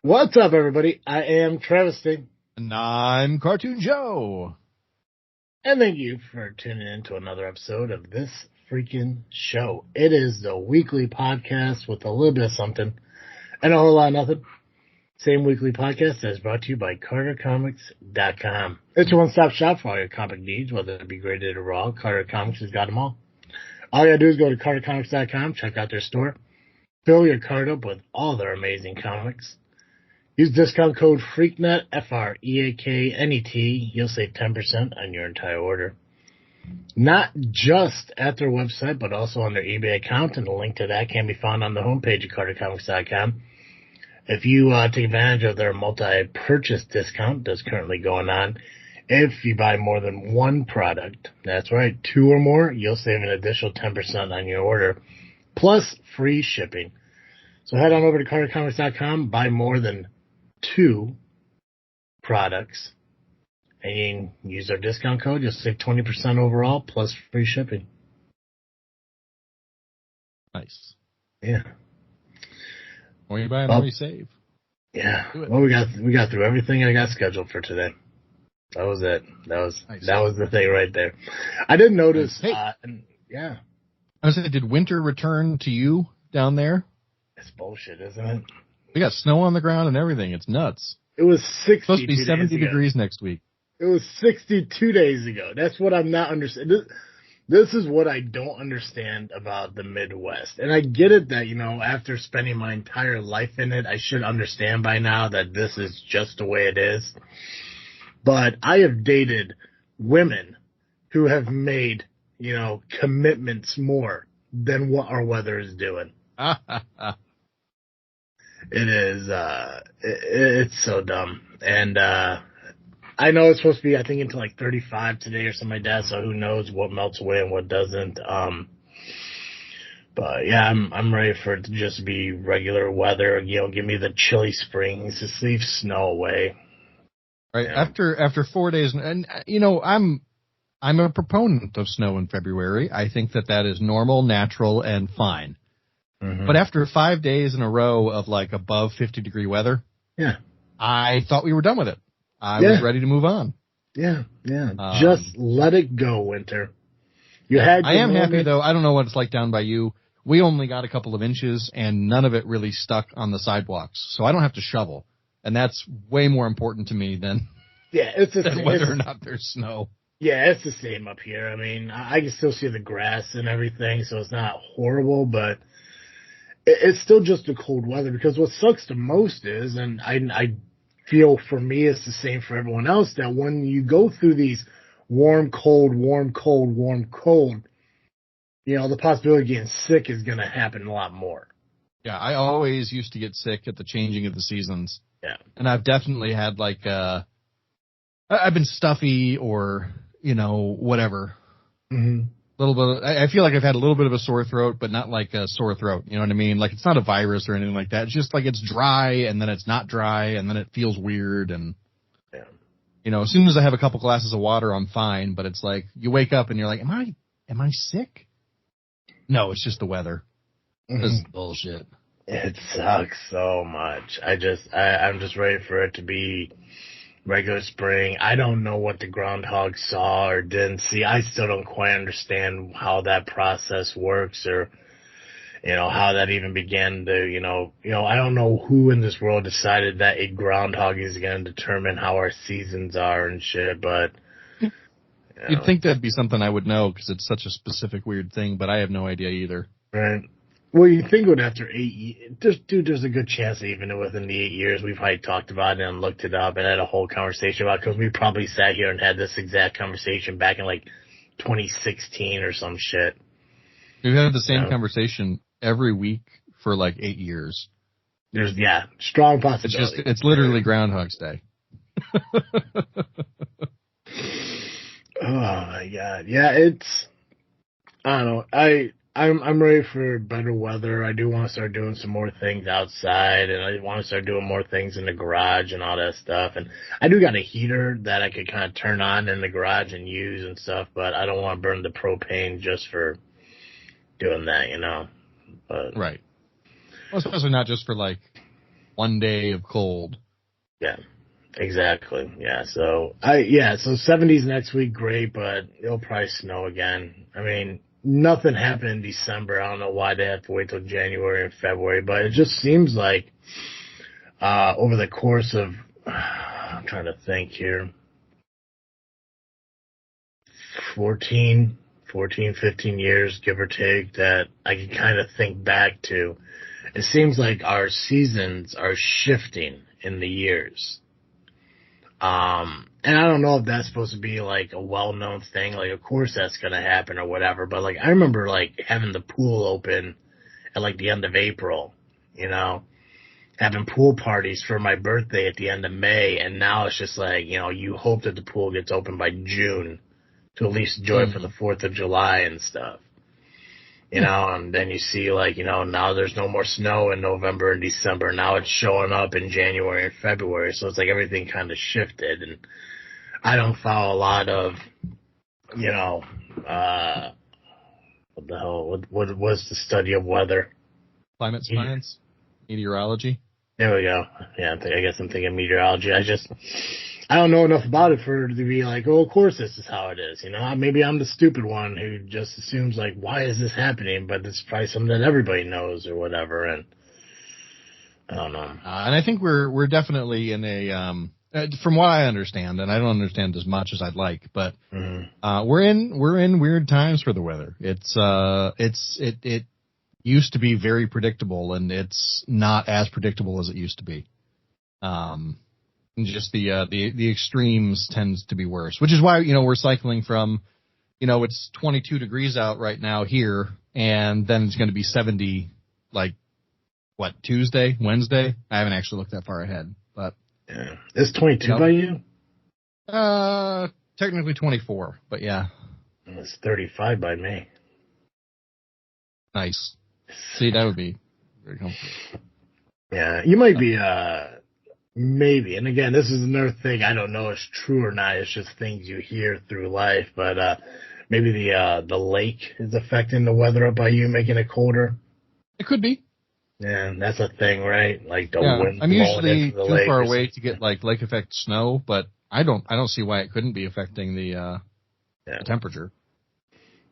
What's up, everybody? I am Travesty. And I'm Cartoon Joe. And thank you for tuning in to another episode of This Freakin' Show. It is the weekly podcast with a little bit of something and a whole lot of nothing. Same weekly podcast that is brought to you by CarterComics.com. It's your one-stop shop for all your comic needs, whether it be graded or raw. Carter Comics has got them all. All you gotta do is go to CarterComics.com, check out their store, fill your cart up with all their amazing comics. Use discount code FREAKNET, FREAKNET. You'll save 10% on your entire order. Not just at their website, but also on their eBay account, and the link to that can be found on the homepage of CarterComics.com. If you take advantage of their multi-purchase discount that's currently going on, if you buy more than one product, that's right, 2 or more, you'll save an additional 10% on your order, plus free shipping. So head on over to CarterComics.com, buy more than 2 products, and you can use our discount code. You'll save 20% overall, plus free shipping. Nice. Yeah. More you buy, more you save. Yeah. Well, we got through everything I got scheduled for today. That was it. That was the thing right there. I didn't notice. Hey. Yeah. I was saying, did winter return to you down there? It's bullshit, isn't it? We got snow on the ground and everything. It's nuts. It was 60. It's supposed to be 70 degrees next week. It was 62 days ago. That's what I'm not understanding. This is what I don't understand about the Midwest. And I get it that, after spending my entire life in it, I should understand by now that this is just the way it is. But I have dated women who have made, commitments more than what our weather is doing. It is, it's so dumb. And, I know it's supposed to be, I think, until like 35 today or something like that, so who knows what melts away and what doesn't. But yeah, I'm ready for it to just be regular weather. Give me the chilly springs, just leave snow away. Right. Yeah. After 4 days, and I'm a proponent of snow in February. I think that is normal, natural, and fine. Mm-hmm. But after 5 days in a row of like above 50-degree weather, yeah, I thought we were done with it. I was ready to move on. Yeah. Just let it go, winter. I am happy, though. I don't know what it's like down by you. We only got a couple of inches, and none of it really stuck on the sidewalks. So I don't have to shovel. And that's way more important to me than, whether or not there's snow. Yeah, it's the same up here. I mean, I can still see the grass and everything, so it's not horrible, but it's still just the cold weather. Because what sucks the most is, and I feel for me it's the same for everyone else, that when you go through these warm, cold, the possibility of getting sick is going to happen a lot more. Yeah, I always used to get sick at the changing of the seasons. Yeah. And I've definitely had I've been stuffy or, whatever. Mm-hmm. I feel like I've had a little bit of a sore throat, but not like a sore throat. You know what I mean? Like, it's not a virus or anything like that. It's just like it's dry, and then it's not dry, and then it feels weird. And, as soon as I have a couple glasses of water, I'm fine. But it's like you wake up and you're like, am I sick? No, it's just the weather. Mm-hmm. This is bullshit. It sucks so much. I'm just ready for it to be regular spring. I don't know what the groundhog saw or didn't see. I still don't quite understand how that process works, or how that even began to, I don't know who in this world decided that a groundhog is going to determine how our seasons are and shit, but you'd think that'd be something I would know because it's such a specific weird thing, but I have no idea either. Right. Well, you think it would after 8 years. There's a good chance that even within the 8 years, we've probably talked about it and looked it up and had a whole conversation about it, because we probably sat here and had this exact conversation back in like 2016 or some shit. We've had the same conversation every week for like 8 years. There's, strong possibility. It's literally Groundhog's Day. Oh my God. Yeah, I don't know. I'm ready for better weather. I do want to start doing some more things outside, and I want to start doing more things in the garage and all that stuff. And I do got a heater that I could kind of turn on in the garage and use and stuff, but I don't want to burn the propane just for doing that, But, right. Well, especially not just for like one day of cold. Yeah, exactly. Yeah, so 70s next week, great, but it'll probably snow again. I mean, nothing happened in December. I don't know why they have to wait till January and February, but it just seems like over the course of, I'm trying to think here, 15 years, give or take, that I can kind of think back to. It seems like our seasons are shifting in the years. And I don't know if that's supposed to be like a well-known thing. Like, of course that's going to happen or whatever. But like, I remember like having the pool open at like the end of April, you know, having pool parties for my birthday at the end of May. And now it's just like, you know, you hope that the pool gets open by June to at least enjoy it for the 4th of July and stuff. You know, and then you see like, you know, now there's no more snow in November and December. Now it's showing up in January and February. So it's like everything kind of shifted. And I don't follow a lot of, you know, what the hell, what was the study of weather? Climate science? Meteorology? There we go. Yeah, I guess I'm thinking meteorology. I don't know enough about it for it to be like, oh, of course this is how it is. You know, maybe I'm the stupid one who just assumes like, why is this happening? But it's probably something that everybody knows or whatever. And I don't know. And I think we're definitely in a, from what I understand, and I don't understand as much as I'd like, but we're in weird times for the weather. It used to be very predictable, and it's not as predictable as it used to be. Just the extremes tends to be worse, which is why, you know, we're cycling from, you know, it's 22 degrees out right now here, and then it's going to be 70, like, what, Tuesday, Wednesday? I haven't actually looked that far ahead, but. Yeah. It's 22 by you? Technically 24, but yeah. It's 35 by me. Nice. See, that would be very comfortable. Yeah, you might be, maybe, and again, this is another thing I don't know if it's true or not. It's just things you hear through life, but maybe the lake is affecting the weather up by you, making it colder. It could be. Yeah, that's a thing, right? Like the wind. I'm usually too far away to get like lake effect snow, but I don't see why it couldn't be affecting the temperature.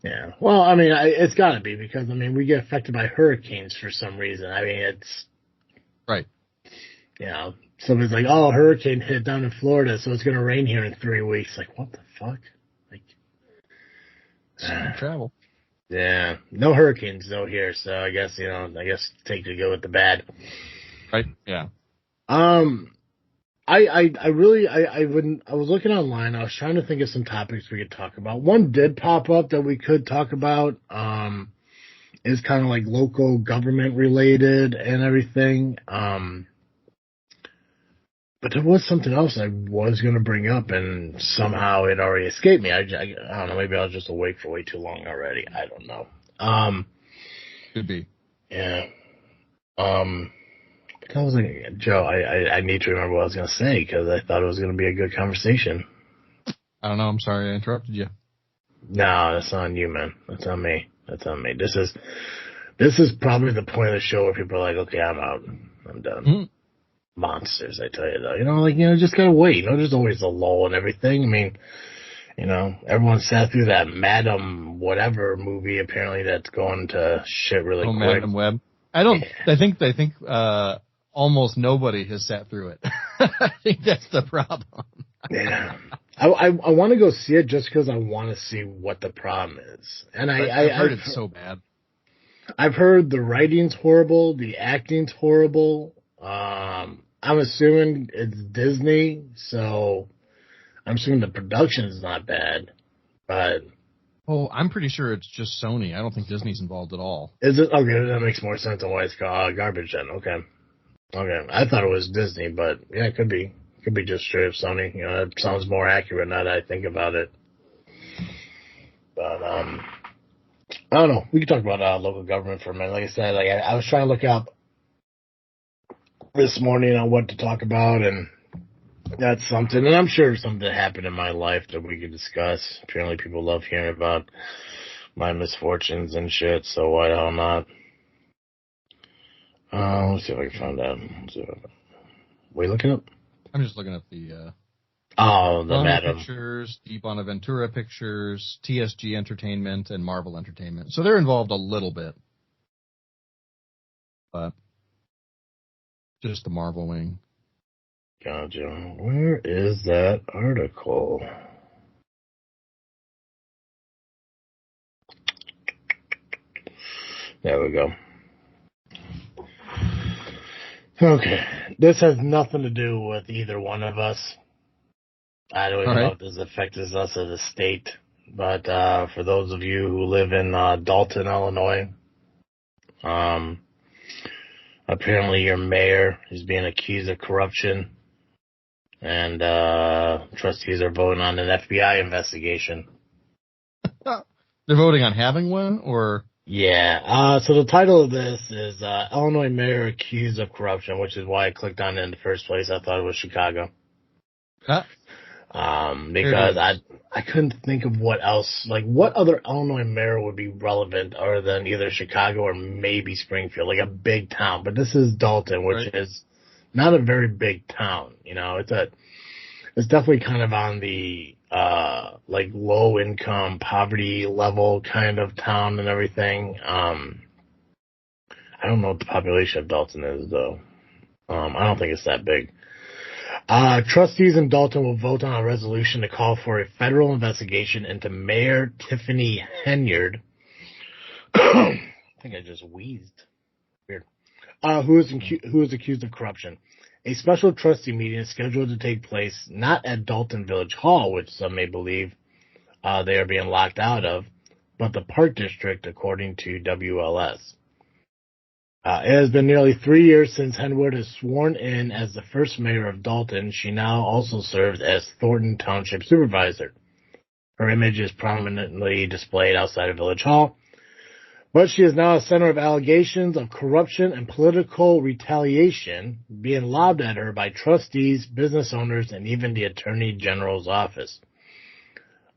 Yeah. Well, I mean, it's got to be because I mean we get affected by hurricanes for some reason. I mean, it's right. You know, somebody's like, "Oh, a hurricane hit down in Florida, so it's going to rain here in 3 weeks." Like, what the fuck? Like, travel. Yeah, no hurricanes though here, so I guess take the good with the bad. Right. Yeah. I was looking online. I was trying to think of some topics we could talk about. One did pop up that we could talk about. Is kind of like local government related and everything. But there was something else I was going to bring up, and somehow it already escaped me. I don't know. Maybe I was just awake for way too long already. I don't know. Could be. Yeah. I was like, Joe, I need to remember what I was going to say because I thought it was going to be a good conversation. I don't know. I'm sorry I interrupted you. No, that's not on you, man. That's on me. This is probably the point of the show where people are like, okay, I'm out. I'm done. Mm-hmm. Monsters, I tell you though. You know, like, you know, just gotta wait. You know, there's always a lull and everything. I mean, you know, everyone sat through that Madam Whatever movie apparently that's going to shit really quick. Madam Web. I think almost nobody has sat through it. I think that's the problem. Yeah. I want to go see it just because I want to see what the problem is. And I've heard it's so bad. I've heard the writing's horrible, the acting's horrible. I'm assuming it's Disney, so I'm assuming the production's not bad. But I'm pretty sure it's just Sony. I don't think Disney's involved at all. Is it? Okay, that makes more sense on why it's garbage then. Okay. I thought it was Disney, but yeah, it could be. Could be just straight up Sony. You know, that sounds more accurate now that I think about it. But I don't know. We could talk about local government for a minute. Like I said, like I was trying to look up this morning on what to talk about, and that's something. And I'm sure something happened in my life that we could discuss. Apparently, people love hearing about my misfortunes and shit. So why the hell not? Let's see if I can find out. What are you looking up? I'm just looking at the the Madam Pictures, Deep Bonaventura Pictures, TSG Entertainment, and Marvel Entertainment. So they're involved a little bit, but just the Marvel wing. Gotcha. Where is that article? There we go. Okay. This has nothing to do with either one of us. I don't even know if this affects us as a state, but for those of you who live in Dalton, Illinois, apparently your mayor is being accused of corruption, and trustees are voting on an FBI investigation. They're voting on having one, or? Yeah. So the title of this is Illinois mayor accused of corruption, which is why I clicked on it in the first place. I thought it was Chicago. Huh? Because I couldn't think of what else, like what other Illinois mayor would be relevant other than either Chicago or maybe Springfield, like a big town. But this is Dalton, which is not a very big town. You know, it's definitely kind of on the like low income poverty level kind of town and everything. I don't know what the population of Dalton is though. I don't think it's that big. Trustees in Dalton will vote on a resolution to call for a federal investigation into Mayor Tiffany Henyard. I think I just wheezed. Weird. Who is accused of corruption. A special trustee meeting is scheduled to take place not at Dalton Village Hall, which some may believe they are being locked out of, but the Park District, according to WLS. It has been nearly 3 years since Henwood is sworn in as the first mayor of Dalton. She now also serves as Thornton Township Supervisor. Her image is prominently displayed outside of Village Hall, but she is now a center of allegations of corruption and political retaliation being lobbed at her by trustees, business owners, and even the Attorney General's office.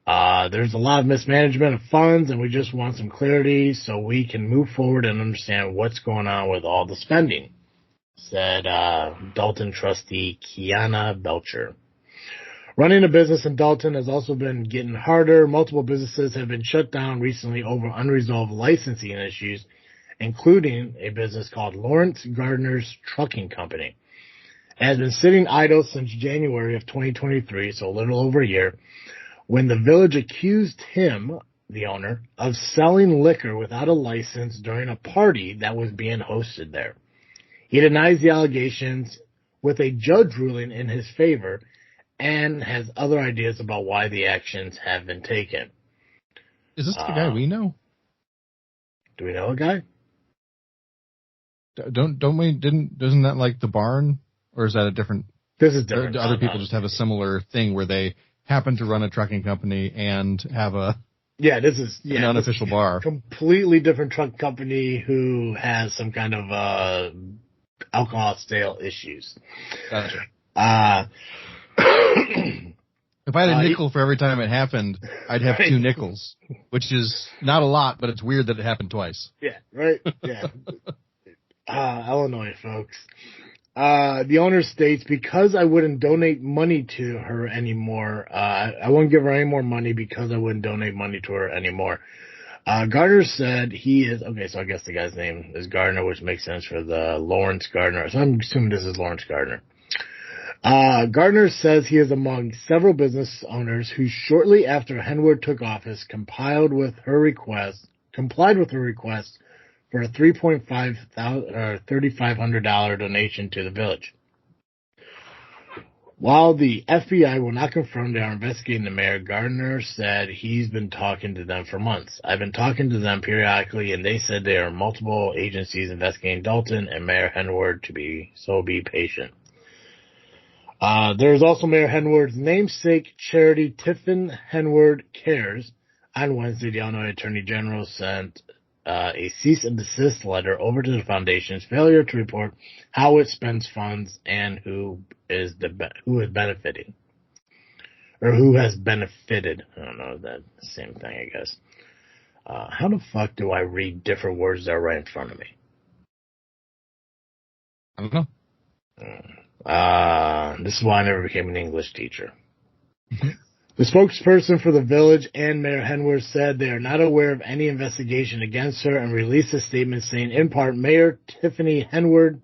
There's a lot of mismanagement of funds, and we just want some clarity so we can move forward and understand what's going on with all the spending, said Dalton trustee Kiana Belcher. Running a business in Dalton has also been getting harder. Multiple businesses have been shut down recently over unresolved licensing issues, including a business called Lawrence Gardner's Trucking Company. It has been sitting idle since January of 2023, so a little over a year, when the village accused him, the owner, of selling liquor without a license during a party that was being hosted there. He denies the allegations with a judge ruling in his favor and has other ideas about why the actions have been taken. Is this the guy we know? Do we know a guy? Doesn't that like the barn? Or is that a different? This is different. Other people just have a similar thing where they happen to run a trucking company and have an unofficial bar. Completely different truck company who has some kind of alcohol sale issues. Gotcha. If I had a nickel for every time it happened, I'd have 2 nickels, which is not a lot, but it's weird that it happened twice. Yeah, right? Yeah. Illinois, folks. The owner states, because I wouldn't donate money to her anymore, I won't give her any more money because I wouldn't donate money to her anymore. Gardner said he is, okay, so I guess the guy's name is Gardner, which makes sense for the Lawrence Gardner. So I'm assuming this is Lawrence Gardner. Gardner says he is among several business owners who shortly after Henwood took office complied with her request for a $3,500 donation to the village. While the FBI will not confirm they are investigating the mayor, Gardner said he's been talking to them for months. I've been talking to them periodically, and they said there are multiple agencies investigating Dalton and Mayor Henwood to be patient. There is also Mayor Henwood's namesake charity, Tiffin Henwood Cares. On Wednesday, the Illinois Attorney General sent a cease and desist letter over to the foundation's failure to report how it spends funds and who is benefiting, or who has benefited. I don't know, that same thing, I guess. How the fuck do I read different words that are right in front of me? I don't know. This is why I never became an English teacher. The spokesperson for the village and Mayor Henworth said they are not aware of any investigation against her and released a statement saying, in part, Mayor Tiffany Henyard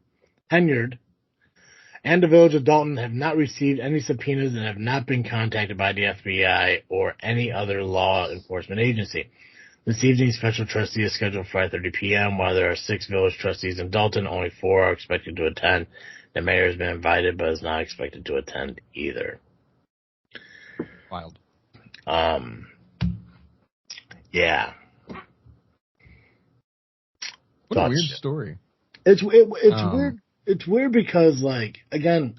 and the village of Dalton have not received any subpoenas and have not been contacted by the FBI or any other law enforcement agency. This evening, special trustee is scheduled for 5:30 p.m. While there are 6 village trustees in Dalton, only 4 are expected to attend. The mayor has been invited, but is not expected to attend either. Wild. Yeah. What a weird story. It's weird. It's weird because, like, again,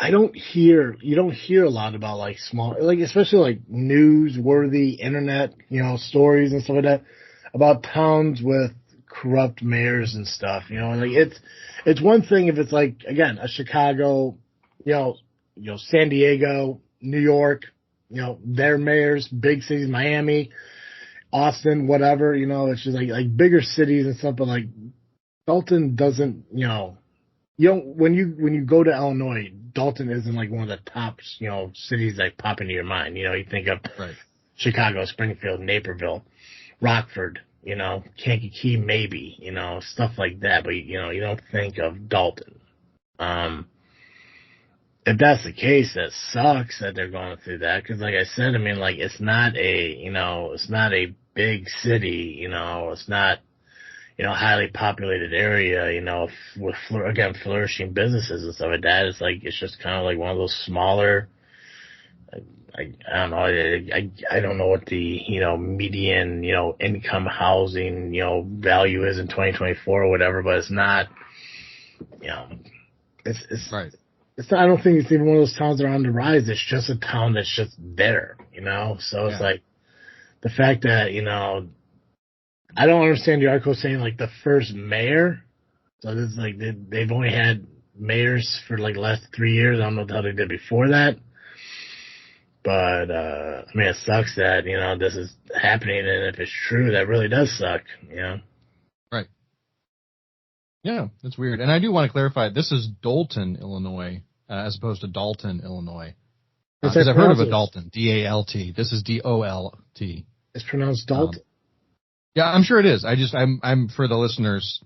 you don't hear a lot about, like, small, like, especially, like, newsworthy internet, stories and stuff like that about towns with corrupt mayors and stuff, like, it's one thing if it's, like, again, a Chicago, San Diego, New York, their mayors, big cities, Miami, Austin, whatever, it's just like bigger cities and stuff, but, like, Dalton doesn't, when you go to Illinois, Dalton isn't like one of the top, cities that pop into your mind. You think of Chicago, Springfield, Naperville, Rockford, Kankakee maybe, stuff like that, but you don't think of Dalton. If that's the case, that sucks that they're going through that, because like I said, I mean, like, it's not a big city, it's not, highly populated area, with, again, flourishing businesses and stuff like that. It's like, it's just kind of like one of those smaller, I don't know, I don't know what the, median, income housing, value is in 2024 or whatever, but it's not, it's right. It's not, I don't think it's even one of those towns that are on the rise. It's just a town that's just there, So it's like the fact that, I don't understand the article saying like the first mayor. So this is like they've only had mayors for like the last 3 years. I don't know what the hell they did before that. But, I mean, it sucks that, this is happening. And if it's true, that really does suck, Right. Yeah, that's weird. And I do want to clarify, this is Dolton, Illinois, as opposed to Dalton, Illinois. Because I've heard of a Dalton, D-A-L-T. This is D-O-L-T. It's pronounced Dalton. Yeah, I'm sure it is. I'm for the listeners,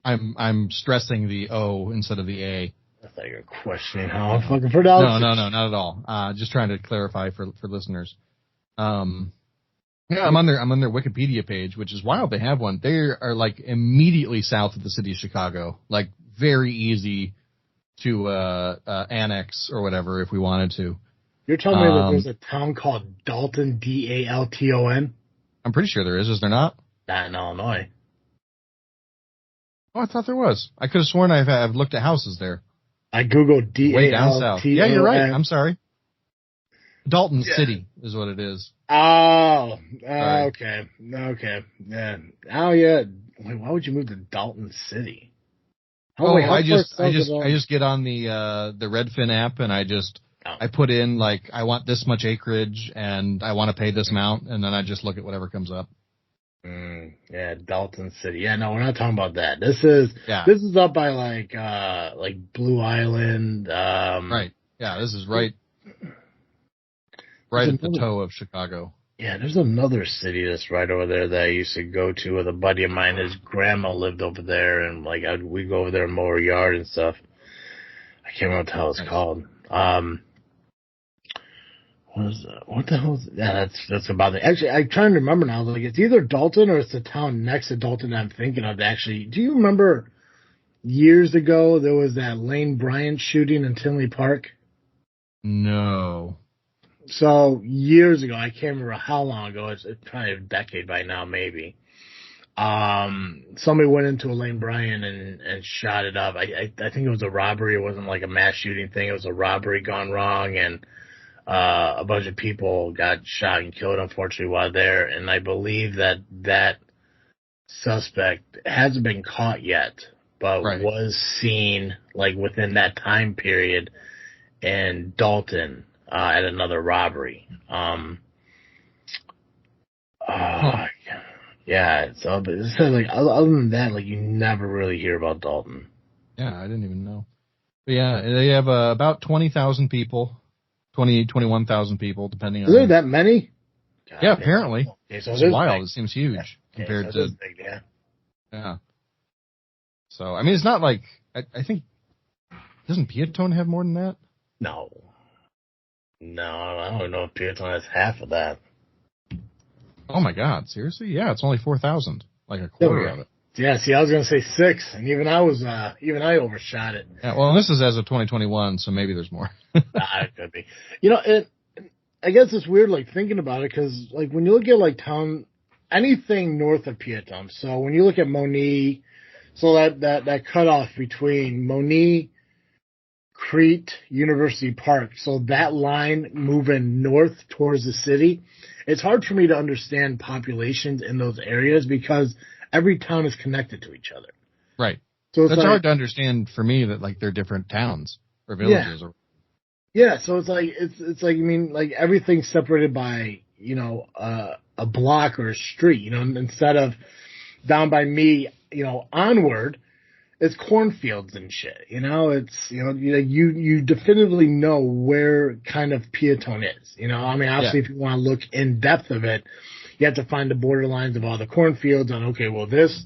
I'm stressing the O instead of the A. I thought you were questioning how I'm fucking pronounced. No, not at all. Just trying to clarify for listeners. Yeah, I'm on their Wikipedia page, which is wild. They have one. They are like immediately south of the city of Chicago, like very easy to annex or whatever if we wanted to. You're telling me that there's a town called Dalton, D-A-L-T-O-N? I'm pretty sure there is. Is there not? Not in Illinois. Oh, I thought there was. I could have sworn I've looked at houses there. I googled D-A-L-T-O-N. Way down south. Yeah, you're right. I'm sorry. Dalton City is what it is. Oh, okay. Yeah. Oh, yeah. Wait, why would you move to Dalton City? I just get on the Redfin app and I put in like I want this much acreage and I want to pay this amount, and then I just look at whatever comes up. Yeah, Dalton City. Yeah, no, we're not talking about that. This is up by like Blue Island. Right. Yeah, this is right at the toe of Chicago. Yeah, there's another city that's right over there that I used to go to with a buddy of mine. His grandma lived over there, and like we'd go over there and mow her yard and stuff. I can't remember what the hell it's called. What the hell is that? Yeah, that's about it. Actually, I'm trying to remember now. Like, it's either Dalton or it's the town next to Dalton that I'm thinking of. Actually, do you remember years ago there was that Lane Bryant shooting in Tinley Park? No. So years ago, I can't remember how long ago. It's probably a decade by now, maybe. Somebody went into a Lane Bryant and shot it up. I think it was a robbery. It wasn't like a mass shooting thing. It was a robbery gone wrong, and a bunch of people got shot and killed, unfortunately, while there. And I believe that suspect hasn't been caught yet, but was seen like within that time period in Dalton at another robbery. Yeah, so but it's like other than that, like you never really hear about Dalton. Yeah, I didn't even know. But yeah, they have about 20,000 people, 21,000 people, depending Is there on. that many? God, Yeah, apparently. Okay, so It's wild. It seems huge compared to. Big, yeah. Yeah. So I mean, it's not like I think doesn't Peatone have more than that? No, I don't know if Peatone has half of that. Oh my God, seriously? Yeah, it's only 4,000, like a quarter of it. Yeah, see, I was gonna say 6, and even I overshot it. Yeah, well, this is as of 2021, so maybe there's more. It could be. You know, I guess it's weird, like thinking about it, because like when you look at like town, anything north of Peatone. So when you look at Moni, so that cutoff between Moni, Crete, University Park, so that line moving north towards the city, it's hard for me to understand populations in those areas because every town is connected to each other. Right. So it's hard to understand for me that like they're different towns or villages. Yeah. So it's like I mean like everything's separated by a block or a street. Instead of down by me onward. It's cornfields and shit, it's, you definitively know where kind of Peatone is, I mean, obviously if you want to look in depth of it, you have to find the borderlines of all the cornfields on, okay, well this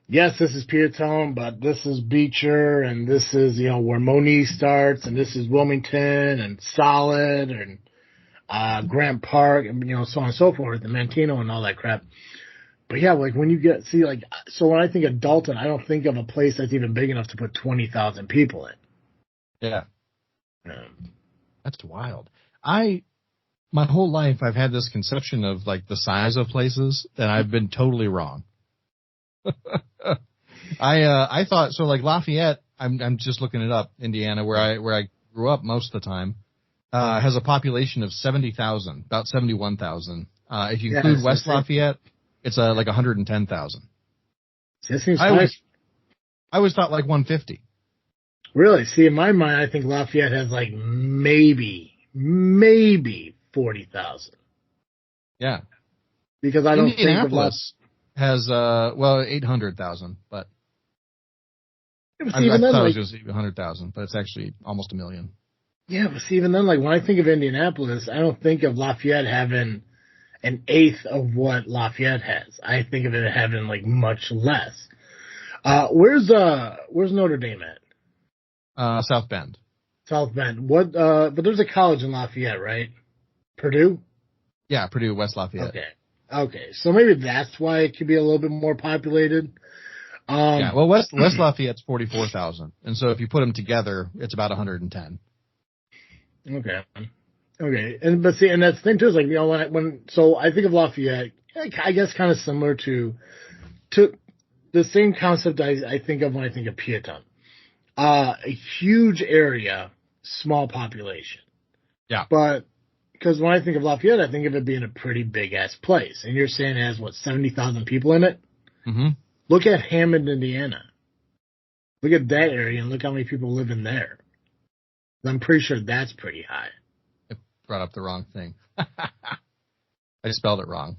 is Peatone, but this is Beecher and this is, where Moni starts and this is Wilmington and Solid and, Grant Park and, so on and so forth, and Manteno and all that crap. But yeah, like when you so when I think of Dalton, I don't think of a place that's even big enough to put 20,000 people in. Yeah. That's wild. My whole life I've had this conception of like the size of places, and I've been totally wrong. I thought so. Like Lafayette, I'm just looking it up. Indiana, where I grew up most of the time, has a population of 70,000, about 71,000. If you include West Lafayette. It's like 110,000. I always thought like 150. Really? See, in my mind, I think Lafayette has like maybe 40,000. Yeah. Because I don't Indianapolis has 800,000, but I thought it was just 100,000, but it's actually almost 1 million. Yeah, but see, even then, like when I think of Indianapolis, I don't think of Lafayette having an eighth of what Lafayette has. I think of it having like much less. Where's Notre Dame at? South Bend. South Bend. What? But there's a college in Lafayette, right? Purdue. Yeah, Purdue, West Lafayette. Okay. So maybe that's why it could be a little bit more populated. Yeah. Well, West Lafayette's 44,000, and so if you put them together, it's about 110. Okay, and that's the thing too is like so I think of Lafayette, I guess kind of similar to the same concept I think of when I think of Peatone, a huge area, small population. Yeah, but because when I think of Lafayette, I think of it being a pretty big ass place, and you're saying it has 70,000 people in it. Mm-hmm. Look at Hammond, Indiana. Look at that area and look how many people live in there. I'm pretty sure that's pretty high. Brought up the wrong thing. I spelled it wrong.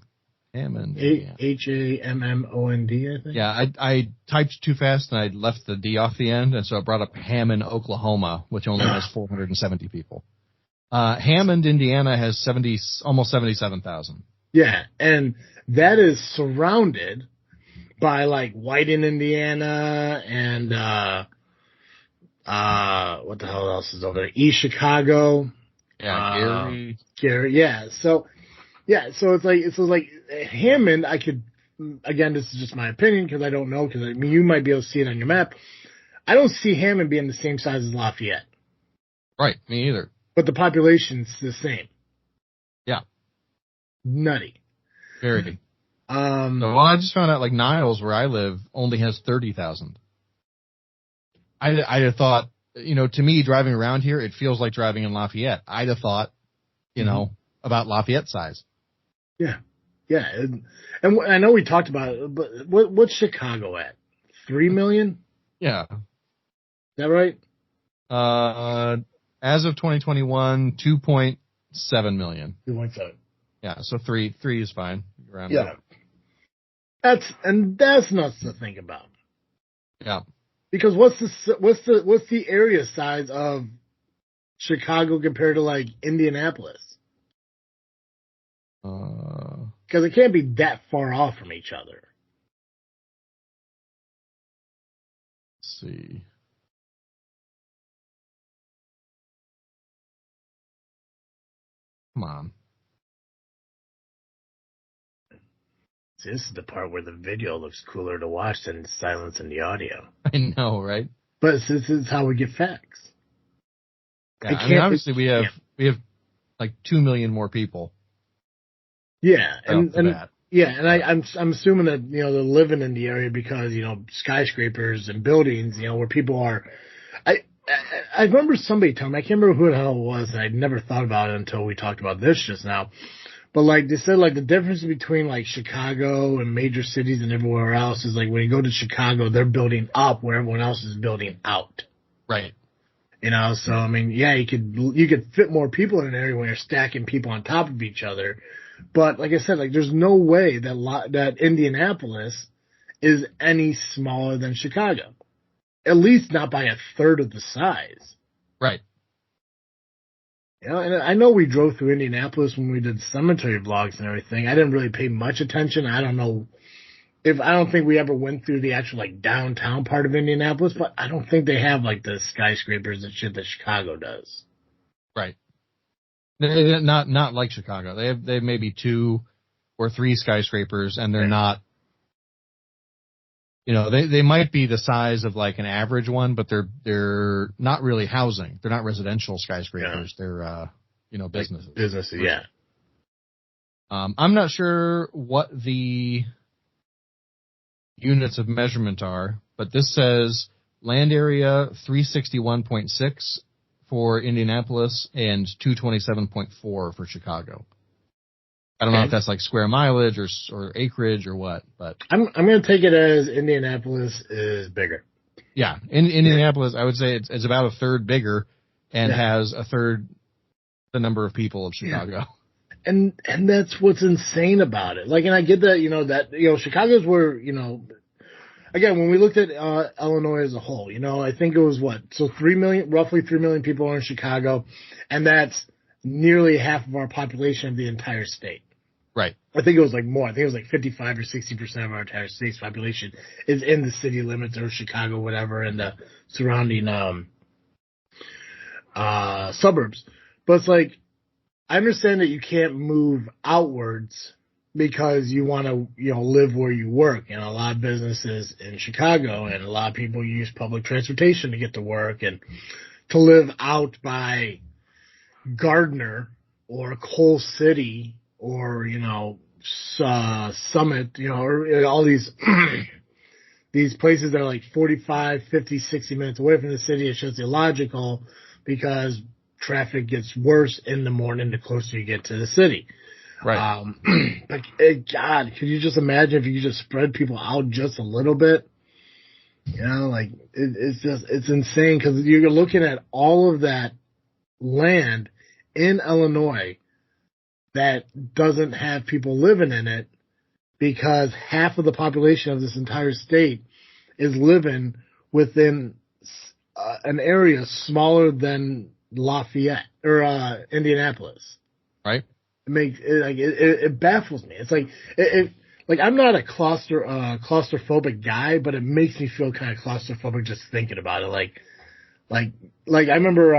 Hammond. Hammond, I think. Yeah, I typed too fast and I left the D off the end, and so it brought up Hammond, Oklahoma, which only has 470 people. Hammond, Indiana has almost 77,000. Yeah, and that is surrounded by like Whiting, Indiana, and what the hell else is over there? East Chicago. Yeah, Gary. Yeah. So it's like Hammond. I could, again, this is just my opinion because I don't know. Because I mean, you might be able to see it on your map. I don't see Hammond being the same size as Lafayette. Right. Me either. But the population's the same. Yeah. Nutty. Very. Well, I just found out like Niles, where I live, only has 30,000. I'd have thought, to me, driving around here, it feels like driving in Lafayette. I'd have thought, about Lafayette size. Yeah. Yeah. And I know we talked about it, but what's Chicago at? 3 million? Yeah. Is that right? As of 2021, 2.7 million. 2.7. Yeah. So three is fine. Yeah. That's nuts to think about. Yeah. Because what's the area size of Chicago compared to like Indianapolis? Because it can't be that far off from each other. Let's see. Come on. See, this is the part where the video looks cooler to watch than silence in the audio. I know, right? But this is how we get facts. Yeah, I mean, obviously we have like 2 million more people. Yeah, and I'm assuming that they're living in the area because skyscrapers and buildings where people are. I remember somebody telling me, I can't remember who the hell it was, and I'd never thought about it until we talked about this just now. But like they said, like the difference between like Chicago and major cities and everywhere else is like when you go to Chicago, they're building up where everyone else is building out. Right. So I mean, yeah, you could fit more people in an area when you're stacking people on top of each other. But like I said, like there's no way that Indianapolis is any smaller than Chicago. At least not by a third of the size. Right. And I know we drove through Indianapolis when we did cemetery vlogs and everything. I didn't really pay much attention. I don't think we ever went through the actual like downtown part of Indianapolis, but I don't think they have like the skyscrapers and shit that Chicago does. Right. Not like Chicago. They have maybe 2 or 3 skyscrapers, and they're not. They might be the size of like an average one, but they're not really housing. They're not residential skyscrapers. Yeah. They're businesses. Like businesses, yeah. I'm not sure what the units of measurement are, but this says land area 361.6 for Indianapolis and 227.4 for Chicago. I don't know if that's like square mileage or acreage or what, but I'm going to take it as Indianapolis is bigger. Yeah, in Indianapolis, I would say it's about a third bigger and has a third the number of people of Chicago. Yeah. And that's what's insane about it. Like, and I get that Chicago's where again, when we looked at Illinois as a whole, I think it was roughly 3 million people are in Chicago, and that's nearly half of our population of the entire state. Right. I think it was like more. I think it was like 55 or 60% of our entire state's population is in the city limits or Chicago, whatever, and the surrounding suburbs. But it's like, I understand that you can't move outwards because you want to, live where you work. And a lot of businesses in Chicago and a lot of people use public transportation to get to work, and to live out by Gardner or Coal City or, Summit, or all these, these places that are like 45, 50, 60 minutes away from the city. It's just illogical because traffic gets worse in the morning the closer you get to the city. Right. But God, could you just imagine if you could just spread people out just a little bit? It's insane because you're looking at all of that land in Illinois that doesn't have people living in it because half of the population of this entire state is living within an area smaller than Lafayette or Indianapolis. Right. It baffles me. It's like I'm not a claustrophobic guy, but it makes me feel kind of claustrophobic just thinking about it. Like I remember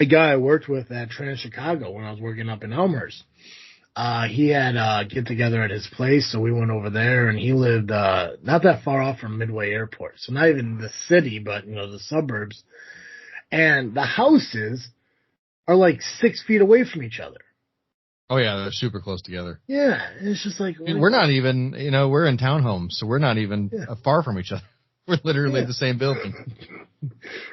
a guy I worked with at Trans Chicago when I was working up in Elmhurst. He had a get together at his place, so we went over there, and he lived not that far off from Midway Airport, so not even the city, but the suburbs. And the houses are like 6 feet away from each other. Oh yeah, they're super close together. Yeah, it's just like we're not even, we're in townhomes, so we're not even far from each other. We're literally the same building.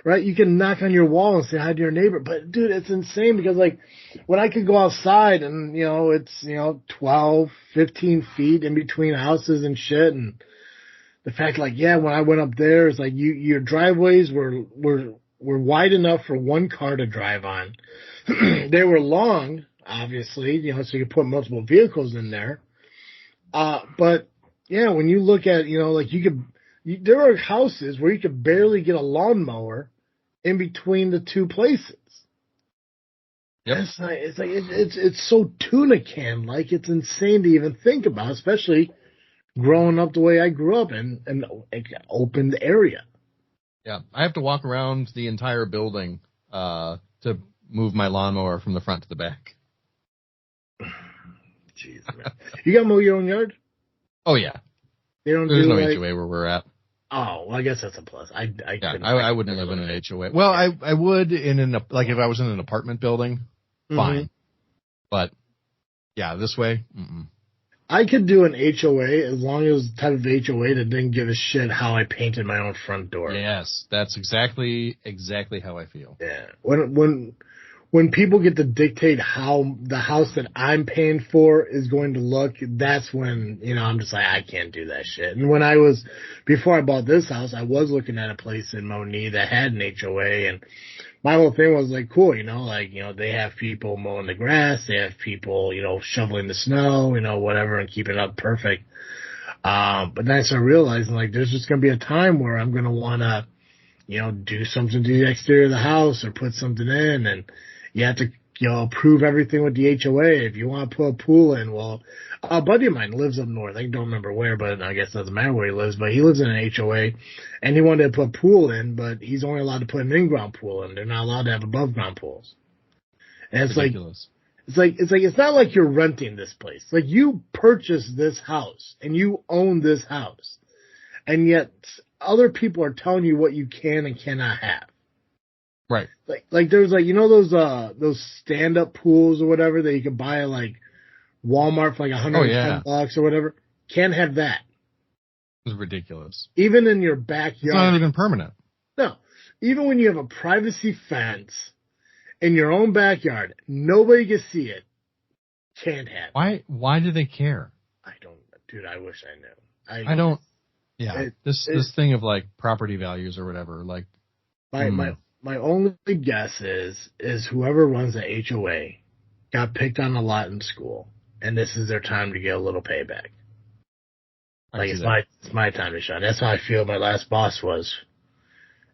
Right? You can knock on your wall and say hi to your neighbor. But, dude, it's insane because, like, when I could go outside and, it's, 12, 15 feet in between houses and shit. And the fact, like, when I went up there, it's like your driveways were wide enough for one car to drive on. They were long, obviously, so you could put multiple vehicles in there. But Yeah, when you look at, like there are houses where you could barely get a lawnmower in between the two places. Yep. It's so tuna can like. It's insane to even think about, especially growing up the way I grew up in an open area. Yeah, I have to walk around the entire building to move my lawnmower from the front to the back. Jeez, man. You got to mow your own yard? Oh, yeah. There's no HOA where we're at. Oh, well, I guess that's a plus. I wouldn't live in an HOA. Well, I would if I was in an apartment building, fine. But, yeah, this way, I could do an HOA as long as it was the type of HOA that didn't give a shit how I painted my own front door. Yes, that's exactly how I feel. Yeah. When people get to dictate how the house that I'm paying for is going to look, that's when, I'm just like, I can't do that shit. And before I bought this house, I was looking at a place in Moni that had an HOA, and my whole thing was like, cool, they have people mowing the grass, they have people, shoveling the snow, whatever, and keeping it up perfect. But then I started realizing, like, there's just going to be a time where I'm going to want to, do something to the exterior of the house or put something in, and you have to, approve everything with the HOA. If you want to put a pool in, well, a buddy of mine lives up north. I don't remember where, but I guess it doesn't matter where he lives, but he lives in an HOA, and he wanted to put a pool in, but he's only allowed to put an in-ground pool in. They're not allowed to have above-ground pools. And it's ridiculous. It's not like you're renting this place. Like, you purchased this house, and you own this house, and yet other people are telling you what you can and cannot have. Right. Like there's those stand-up pools or whatever that you can buy at like Walmart for like $110 or whatever. Can't have that. It's ridiculous. Even in your backyard. It's not even permanent. No. Even when you have a privacy fence in your own backyard, nobody can see it. Can't have it. Why do they care? Dude, I wish I knew. I don't. Yeah. This thing of like property values or whatever, like. My only guess is whoever runs the HOA got picked on a lot in school, and this is their time to get a little payback. Like, it's my time to shine. That's how I feel my last boss was.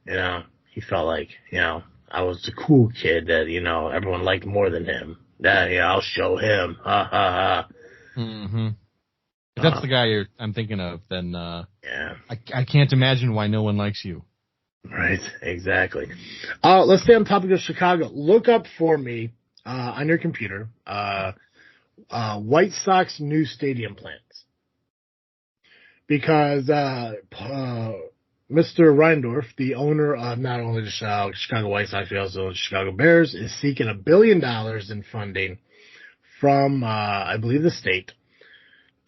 He felt like, I was the cool kid that, everyone liked more than him. That, I'll show him. Ha, ha, ha. Mm-hmm. If that's the guy I'm thinking of, then yeah. I can't imagine why no one likes you. Right, exactly. Let's stay on the topic of Chicago. Look up for me on your computer White Sox new stadium plans. Because Mr. Reindorf, the owner of not only the Chicago White Sox, but also the Chicago Bears, is seeking $1 billion in funding from, I believe, the state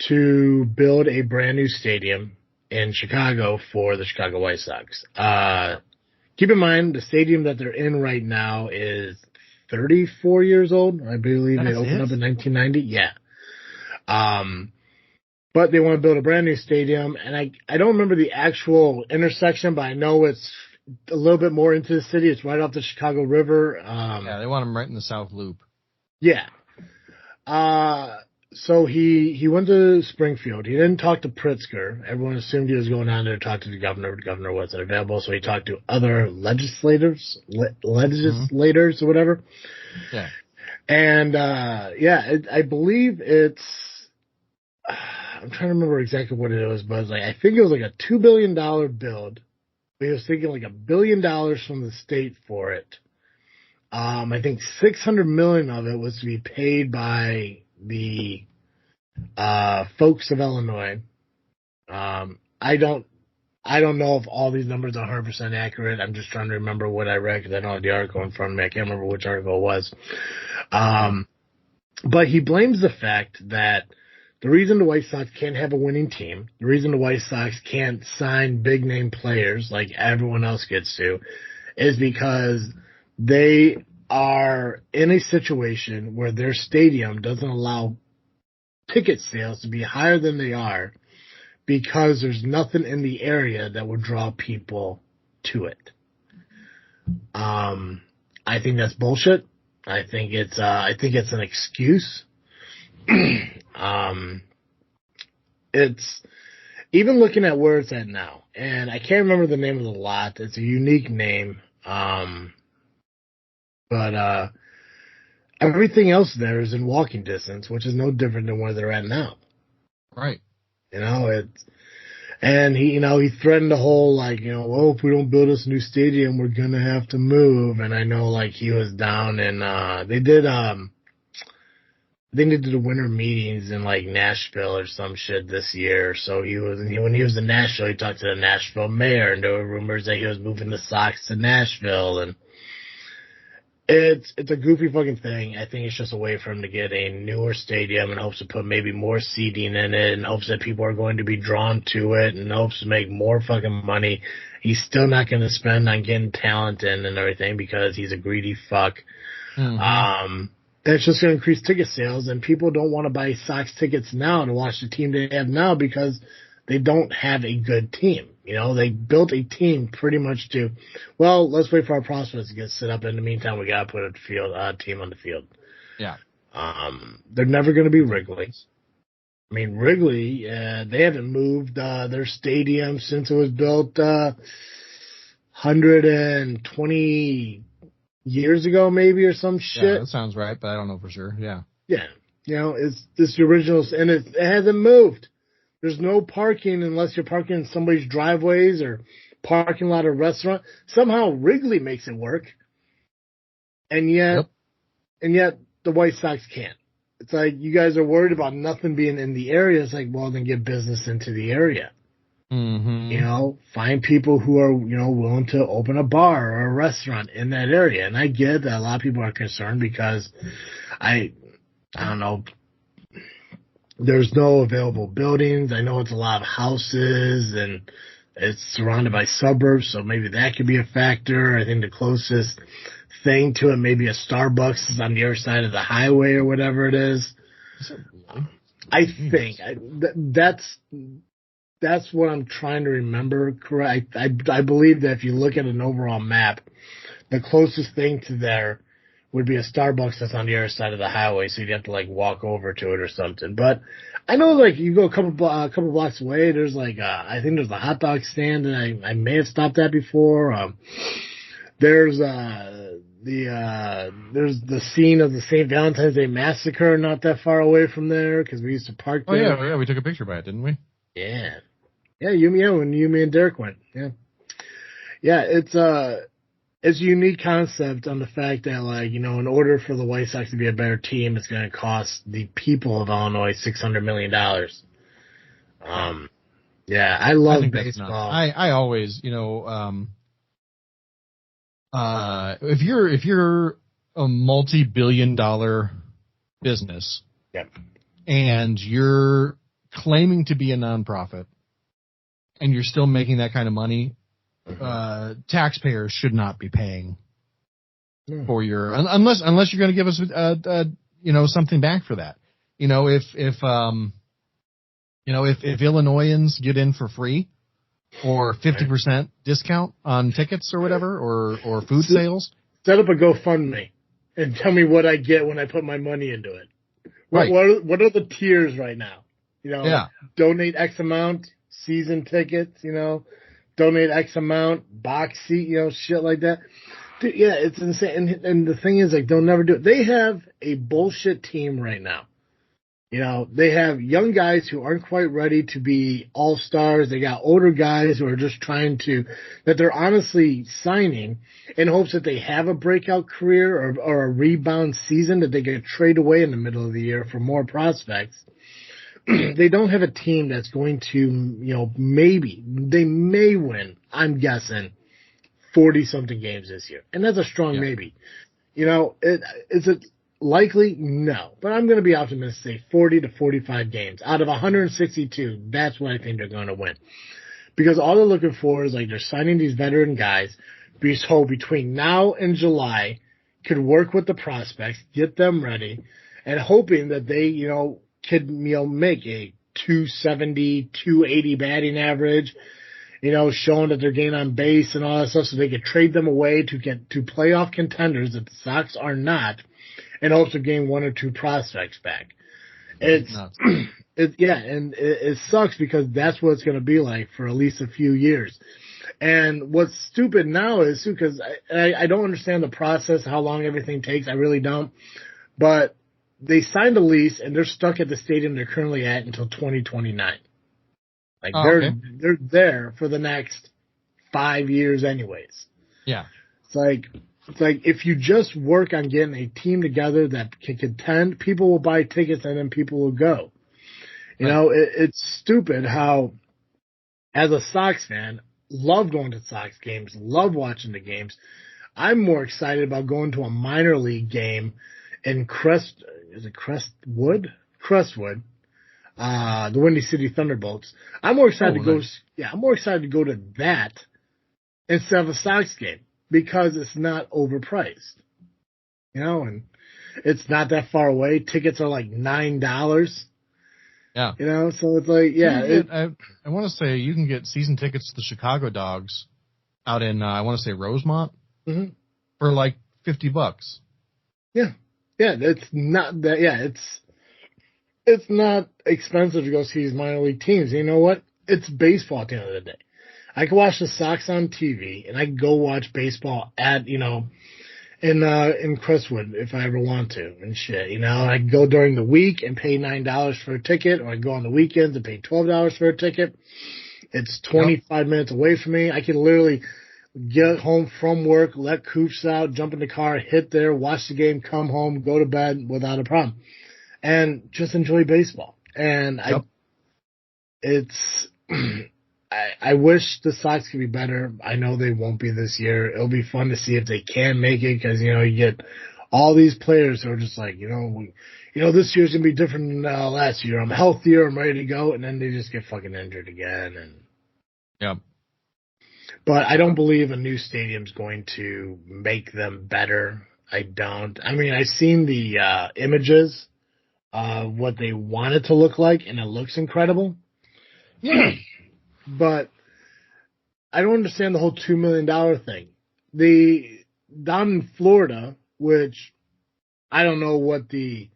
to build a brand new stadium in Chicago for the Chicago White Sox. Keep in mind, the stadium that they're in right now is 34 years old. I believe it opened up in 1990. Yeah. But they want to build a brand new stadium, and I don't remember the actual intersection, but I know it's a little bit more into the city. It's right off the Chicago River. Yeah, they want them right in the South Loop. Yeah. So he went to Springfield. He didn't talk to Pritzker. Everyone assumed he was going down there to talk to the governor. The governor wasn't available, so he talked to other legislators or whatever. Yeah. And I believe it's. I'm trying to remember exactly what it was, but it was I think it was like a $2 billion build. He was thinking like $1 billion from the state for it. I think $600 million of it was to be paid by the folks of Illinois. I don't know if all these numbers are 100% accurate. I'm just trying to remember what I read because I don't have the article in front of me. I can't remember which article it was. But he blames the fact that the reason the White Sox can't have a winning team, the reason the White Sox can't sign big name players like everyone else gets to, is because they are in a situation where their stadium doesn't allow ticket sales to be higher than they are because there's nothing in the area that would draw people to it. I think that's bullshit. I think it's an excuse. even looking at where it's at now, and I can't remember the name of the lot. It's a unique name. But everything else there is in walking distance, which is no different than where they're at now. Right. And he threatened the whole, like, well, if we don't build us a new stadium, we're going to have to move. And I know, like, he was down and, they did the winter meetings in, like, Nashville or some shit this year. So when he was in Nashville, he talked to the Nashville mayor, and there were rumors that he was moving the Sox to Nashville. And it's a goofy fucking thing. I think it's just a way for him to get a newer stadium in hopes to put maybe more seating in it, in hopes that people are going to be drawn to it, in hopes to make more fucking money. He's still not going to spend on getting talent in and everything because he's a greedy fuck. Mm-hmm. That's just going to increase ticket sales, and people don't want to buy Sox tickets now to watch the team they have now because they don't have a good team. They built a team pretty much to, well, let's wait for our prospects to get set up. In the meantime, we got to put a team on the field. Yeah. They're never going to be Wrigley. I mean, Wrigley, they haven't moved their stadium since it was built 120 years ago, maybe, or some shit. Yeah, that sounds right, but I don't know for sure. Yeah. Yeah. It's the original, and it hasn't moved. There's no parking unless you're parking in somebody's driveways or parking lot of restaurant. Somehow Wrigley makes it work. And yet the White Sox can't. It's like, you guys are worried about nothing being in the area. It's like, well, then get business into the area. Mm-hmm. Find people who are, willing to open a bar or a restaurant in that area. And I get that a lot of people are concerned because I don't know, there's no available buildings. I know it's a lot of houses and it's surrounded by suburbs, so maybe that could be a factor. I think the closest thing to it may be a Starbucks is on the other side of the highway or whatever it is. I think that's what I'm trying to remember. Correct. I believe that if you look at an overall map, the closest thing to there would be a Starbucks that's on the other side of the highway, so you'd have to, like, walk over to it or something. But I know, like, you go a couple blocks away, there's, like, I think there's a hot dog stand, and I may have stopped that before. There's the scene of the St. Valentine's Day Massacre not that far away from there, because we used to park there. Oh, yeah, we took a picture by it, didn't we? Yeah. Yeah, when me and Derek went. Yeah. Yeah, it's a unique concept on the fact that, like, in order for the White Sox to be a better team, it's going to cost the people of Illinois $600 million. Yeah, I love baseball. I always, if you're a multi-billion-dollar business, yep, and you're claiming to be a nonprofit, and you're still making that kind of money, taxpayers should not be paying for your, unless you're going to give us something back for that. If Illinoisans get in for free or 50% discount on tickets or whatever, or food sales, set up a GoFundMe and tell me what I get when I put my money into it. Right. What are the tiers right now? Donate X amount, season tickets, donate X amount, box seat, shit like that. Dude, yeah, it's insane. And the thing is, like, they'll never do it. They have a bullshit team right now. They have young guys who aren't quite ready to be all-stars. They got older guys who are just that they're honestly signing in hopes that they have a breakout career or a rebound season that they can trade away in the middle of the year for more prospects. They don't have a team that's going to, maybe they may win, I'm guessing, 40-something games this year. And that's a strong maybe. Is it likely? No. But I'm going to be optimistic, say 40 to 45 games. Out of 162, that's what I think they're going to win. Because all they're looking for is, like, they're signing these veteran guys, so between now and July, could work with the prospects, get them ready, and hoping that they, could, make a 270, 280 batting average, showing that they're getting on base and all that stuff so they could trade them away to get to playoff contenders that the Sox are not in hopes of getting one or two prospects back. It's nuts. it sucks because that's what it's going to be like for at least a few years. And what's stupid now is, because I don't understand the process, how long everything takes. I really don't. But they signed a lease and they're stuck at the stadium they're currently at until 2029. Like they're there for the next 5 years anyways. Yeah. It's like if you just work on getting a team together that can contend, people will buy tickets and then people will go. You know, it's stupid how, as a Sox fan, love going to Sox games, love watching the games. I'm more excited about going to a minor league game in Crestwood, the Windy City Thunderbolts. I'm more excited to go. Nice. Yeah, I'm more excited to go to that instead of a Sox game because it's not overpriced. You know, and it's not that far away. Tickets are like $9. Yeah. You know, so it's like, yeah. I want to say you can get season tickets to the Chicago Dogs out in, I want to say Rosemont for like $50. Yeah. Yeah. It's not that, it's not expensive to go see these minor league teams. You know what? It's baseball at the end of the day. I can watch the Sox on TV and I can go watch baseball at, in Crestwood if I ever want to and shit. You know, I can go during the week and pay $9 for a ticket, or I can go on the weekends and pay $12 for a ticket. It's 25 minutes away from me. I can literally get home from work, let Coops out, jump in the car, hit there, watch the game, come home, go to bed without a problem, and just enjoy baseball. And I wish the Sox could be better. I know they won't be this year. It'll be fun to see if they can make it because, you get all these players who are just like, this year's going to be different than last year. I'm healthier. I'm ready to go. And then they just get fucking injured again. But I don't believe a new stadium's going to make them better. I don't. I mean, I've seen the images of what they want it to look like, and it looks incredible. Yeah. But I don't understand the whole $2 million thing. Down in Florida, which I don't know what the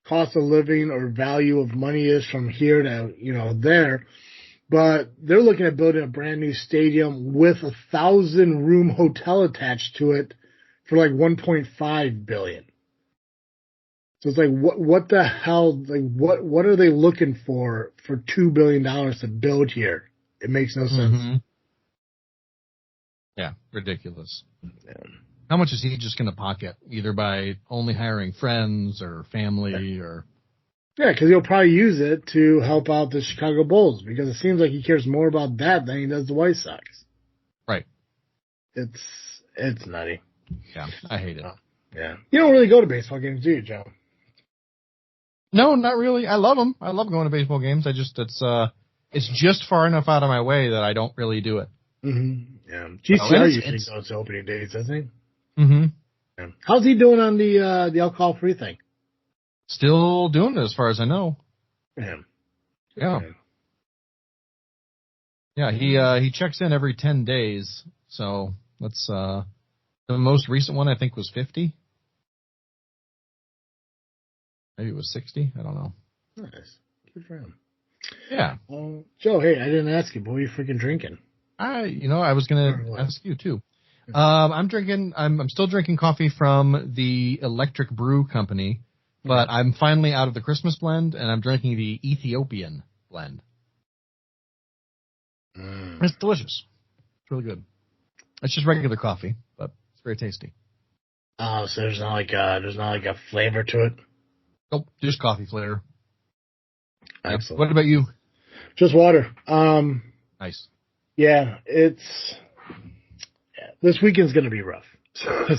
cost of living or value of money is from here to, there, but they're looking at building a brand new stadium with 1,000-room hotel attached to it for like $1.5 billion. So it's like, what the hell? Like, what are they looking for $2 billion to build here? It makes no sense. Mm-hmm. Yeah, ridiculous. Yeah. How much is he just going to pocket, either by only hiring friends or family or? Yeah, because he'll probably use it to help out the Chicago Bulls because it seems like he cares more about that than he does the White Sox. Right. It's nutty. Yeah, I hate it. Yeah. You don't really go to baseball games, do you, Joe? No, not really. I love them. I love going to baseball games. It's just far enough out of my way that I don't really do it. Mm-hmm. Yeah. GCR usually goes to opening days, doesn't he? Mm-hmm. Yeah. How's he doing on the alcohol-free thing? Still doing it as far as I know. Yeah. Yeah. Yeah, he checks in every 10 days. So that's the most recent one I think was 50. Maybe it was 60. I don't know. Nice. Good for him. Yeah. Joe, hey, I didn't ask you, but what are you freaking drinking? I was going to ask you too. I'm still drinking coffee from the Electric Brew Company, but I'm finally out of the Christmas blend and I'm drinking the Ethiopian blend. It's delicious. It's really good. It's just regular coffee, but it's very tasty. Oh, so there's not like a flavor to it? Nope, just coffee flavor. Excellent. What about you? Just water. Nice. Yeah, this weekend's gonna be rough. Other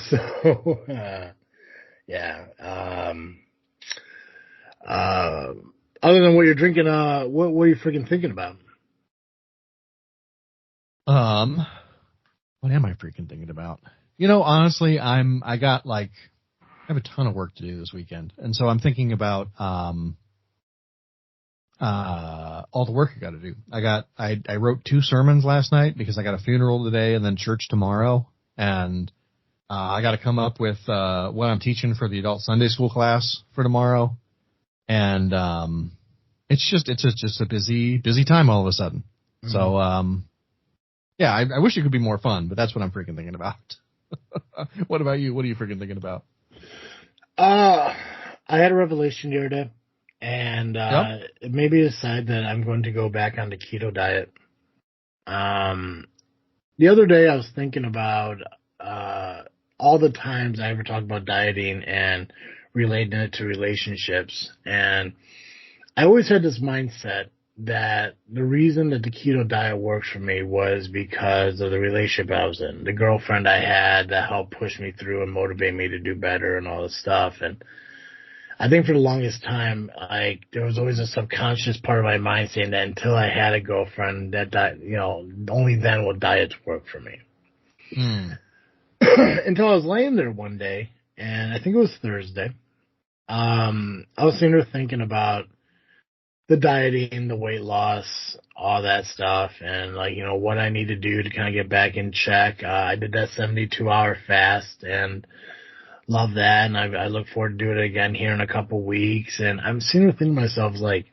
than what you're drinking, what are you freaking thinking about? What am I freaking thinking about? Honestly, I have a ton of work to do this weekend, and so I'm thinking about all the work I got to do. I wrote 2 sermons last night because I got a funeral today and then church tomorrow, and I got to come up with what I'm teaching for the adult Sunday school class for tomorrow, And, it's just a busy time all of a sudden. Mm-hmm. So, yeah, I wish it could be more fun, but that's what I'm freaking thinking about. What about you? What are you freaking thinking about? I had a revelation the other day, and it made me decide that I'm going to go back on the keto diet. The other day I was thinking about all the times I ever talk about dieting and relating it to relationships, and I always had this mindset that the reason that the keto diet works for me was because of the relationship I was in, the girlfriend I had that helped push me through and motivate me to do better and all this stuff. And I think for the longest time, like, there was always a subconscious part of my mind saying that until I had a girlfriend, that only then will diets work for me. Until I was laying there one day, and I think it was Thursday, I was sitting there thinking about the dieting, the weight loss, all that stuff, and what I need to do to kind of get back in check. I did that 72-hour fast and love that, and I look forward to doing it again here in a couple weeks. And I'm sitting there thinking to myself, like,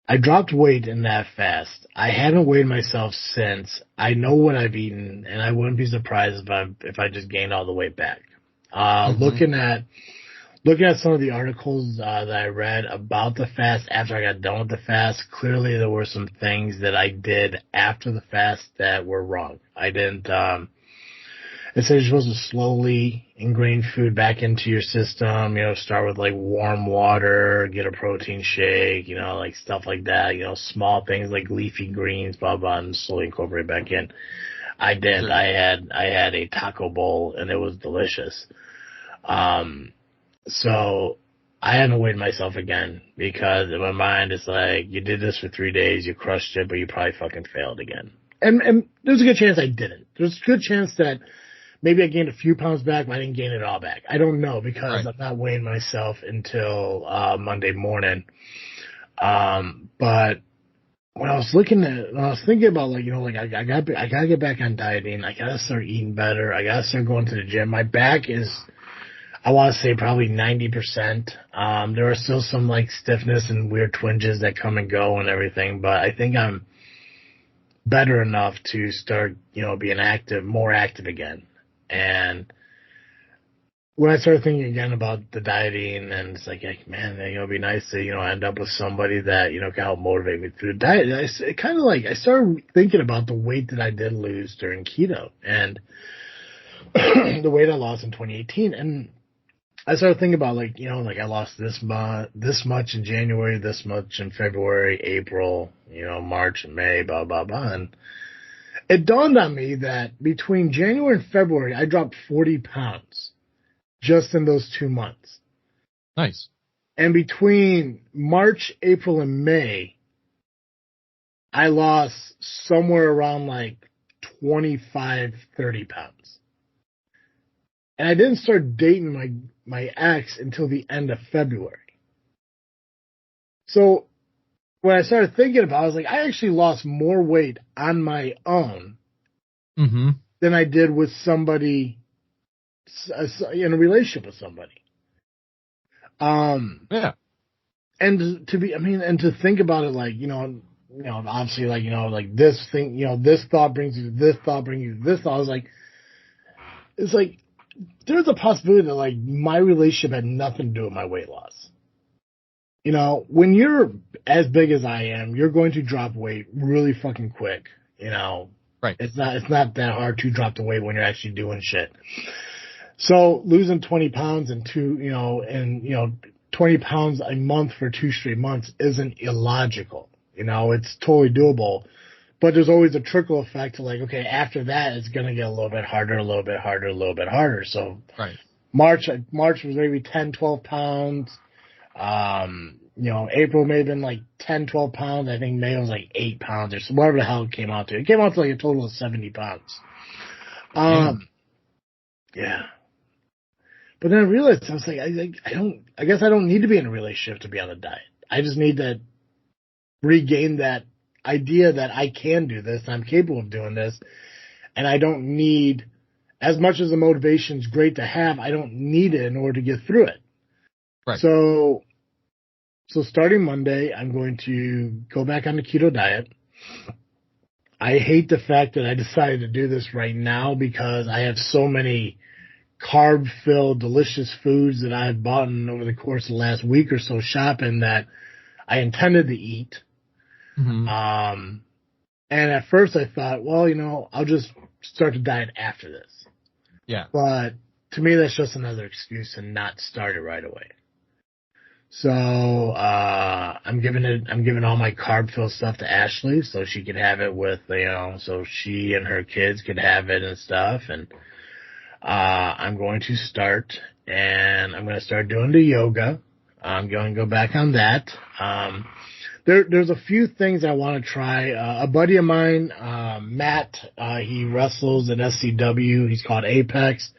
I dropped weight in that fast. I haven't weighed myself since. I know what I've eaten, and I wouldn't be surprised if I just gained all the weight back. Looking at some of the articles that I read about the fast after I got done with the fast, clearly there were some things that I did after the fast that were wrong. I didn't, it says you're supposed to slowly ingrain food back into your system, start with like warm water, get a protein shake, like stuff like that, small things like leafy greens, blah, blah, and slowly incorporate back in. I did. Sure. I had a taco bowl and it was delicious. So I haven't weighed myself again because in my mind it's like, you did this for 3 days, you crushed it, but you probably fucking failed again. And there's a good chance I didn't. There's a good chance that maybe I gained a few pounds back, but I didn't gain it all back. I don't know because I'm not weighing myself until Monday morning. But when I was thinking about I gotta get back on dieting. I gotta start eating better. I gotta start going to the gym. My back is, I want to say, probably 90%. There are still some like stiffness and weird twinges that come and go and everything, but I think I'm better enough to start, being more active again. And when I started thinking again about the dieting, and it's like, man, it'd be nice to, end up with somebody that, can help motivate me through the diet. I started thinking about the weight that I did lose during keto and the weight I lost in 2018. And I started thinking about I lost this much in January, this much in February, April, March and May, blah, blah, blah. And it dawned on me that between January and February, I dropped 40 pounds just in those 2 months. Nice. And between March, April, and May, I lost somewhere around 25, 30 pounds. And I didn't start dating my ex until the end of February. So when I started thinking about it, I was like, I actually lost more weight on my own than I did with somebody in a relationship with somebody. Yeah. And to think about it obviously this thing, this thought brings you to this thought, brings you to this thought. I was like, it's like, there's a possibility that my relationship had nothing to do with my weight loss. When you're as big as I am, you're going to drop weight really fucking quick. Right. It's not that hard to drop the weight when you're actually doing shit. So losing 20 pounds and 20 pounds a month for 2 straight months isn't illogical. It's totally doable. But there's always a trickle effect to okay, after that, it's going to get a little bit harder, a little bit harder, a little bit harder. So right. March was maybe 10, 12 pounds. April may have been 10, 12 pounds. I think May was 8 pounds or so, whatever the hell it came out to. It came out to a total of 70 pounds. Yeah. But then I realized, I was like, I guess I don't need to be in a relationship to be on a diet. I just need to regain that idea that I can do this, I'm capable of doing this, and I don't need, as much as the motivation's great to have, I don't need it in order to get through it. Right. So So starting Monday, I'm going to go back on the keto diet. I hate the fact that I decided to do this right now because I have so many carb-filled, delicious foods that I've bought over the course of the last week or so shopping that I intended to eat. Mm-hmm. And at first I thought, well, I'll just start the diet after this. Yeah. But to me, that's just another excuse to not start it right away. So, I'm giving all my carb-filled stuff to Ashley so she could have it with, so she and her kids could have it and stuff. And, I'm going to start doing the yoga. I'm going to go back on that. There's a few things I want to try. A buddy of mine, Matt, he wrestles at SCW. He's called Apex.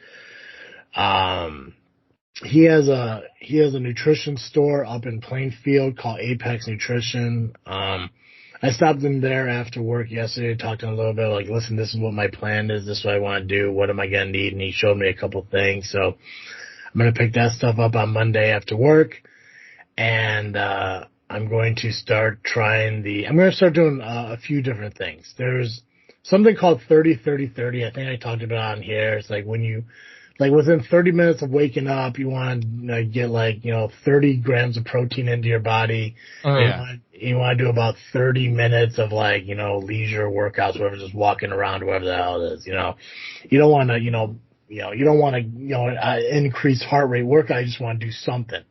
He has a nutrition store up in Plainfield called Apex Nutrition. I stopped in there after work yesterday, talked to him a little bit, like, listen, this is what my plan is, this is what I want to do, what am I going to need? And he showed me a couple things. So I'm going to pick that stuff up on Monday after work. And, I'm going to start doing a few different things. There's something called 30-30-30. I think I talked about it on here. It's like when you, like within 30 minutes of waking up, you want to get 30 grams of protein into your body. Oh, yeah. You want to do about 30 minutes of leisure workouts, whatever, just walking around, whatever the hell it is, You don't want to, you don't want to, increase heart rate workout. You just want to do something.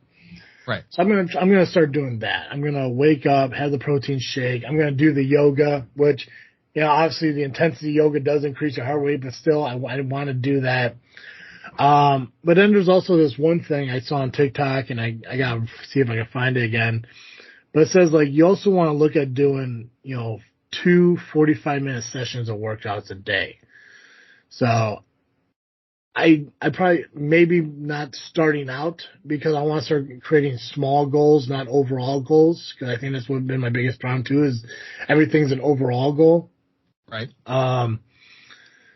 Right. So I'm gonna start doing that. I'm gonna wake up, have the protein shake. I'm gonna do the yoga, which, obviously the intensity yoga does increase your heart rate, but still I want to do that. But then there's also this one thing I saw on TikTok, and I gotta see if I can find it again. But it says you also want to look at doing 2 45-minute sessions of workouts a day. So I probably maybe not starting out because I want to start creating small goals, not overall goals. Because I think that's what been my biggest problem too, is everything's an overall goal. Right.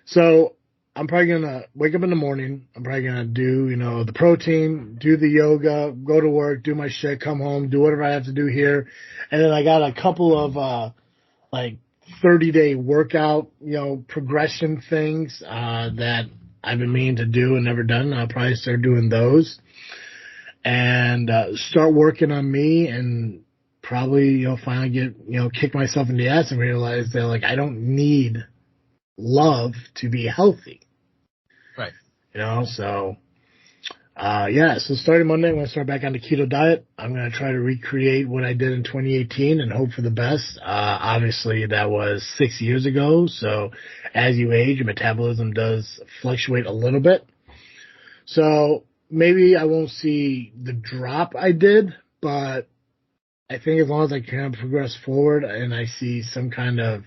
So I'm probably gonna wake up in the morning. I'm probably gonna do the protein, do the yoga, go to work, do my shit, come home, do whatever I have to do here, and then I got a couple of 30-day workout progression things that I've been meaning to do and never done. I'll probably start doing those and start working on me and probably, finally get, kick myself in the ass and realize that, I don't need love to be healthy. Right. So, so starting Monday, I'm going to start back on the keto diet. I'm going to try to recreate what I did in 2018 and hope for the best. Obviously that was 6 years ago. So as you age, your metabolism does fluctuate a little bit. So maybe I won't see the drop I did, but I think as long as I can progress forward and I see some kind of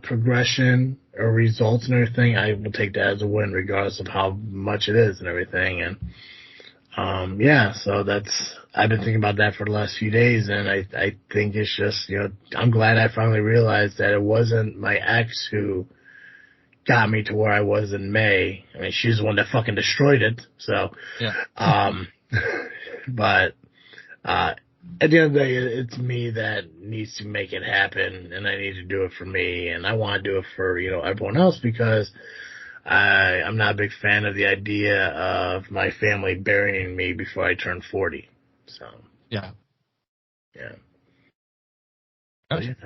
progression or results and everything, I will take that as a win regardless of how much it is and everything. And so I've been thinking about that for the last few days, and I think it's just, I'm glad I finally realized that it wasn't my ex who got me to where I was in May. I mean, she's the one that fucking destroyed it. So, yeah. But at the end of the day, it's me that needs to make it happen, and I need to do it for me, and I want to do it for, everyone else because I'm not a big fan of the idea of my family burying me before I turn 40. So. Yeah. Yeah. Gotcha.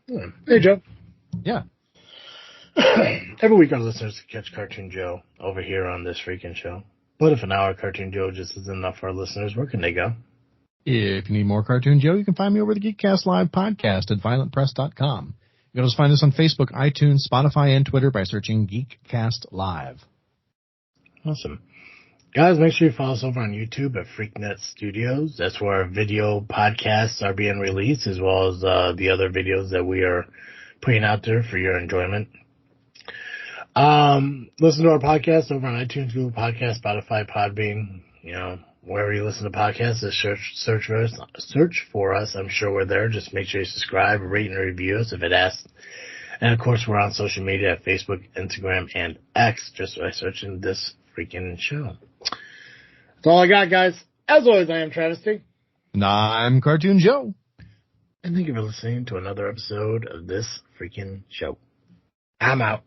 Yeah. Hey, Joe. Yeah. Every week our listeners catch Cartoon Joe over here on this freaking show. But if an hour Cartoon Joe just isn't enough for our listeners, where can they go? If you need more Cartoon Joe, you can find me over the Geekcast Live podcast at violentpress.com. You can also find us on Facebook, iTunes, Spotify, and Twitter by searching Geekcast Live. Awesome. Guys, make sure you follow us over on YouTube at FreakNet Studios. That's where our video podcasts are being released, as well as the other videos that we are putting out there for your enjoyment. Listen to our podcast over on iTunes, Google Podcasts, Spotify, Podbean, wherever you listen to podcasts, just search for us. I'm sure we're there. Just make sure you subscribe, rate, and review us if it asks. And, of course, we're on social media at Facebook, Instagram, and X, just by searching this freaking show. That's all I got, guys. As always, I am Travesty. And I'm Cartoon Joe. And thank you for listening to another episode of this freaking show. I'm out.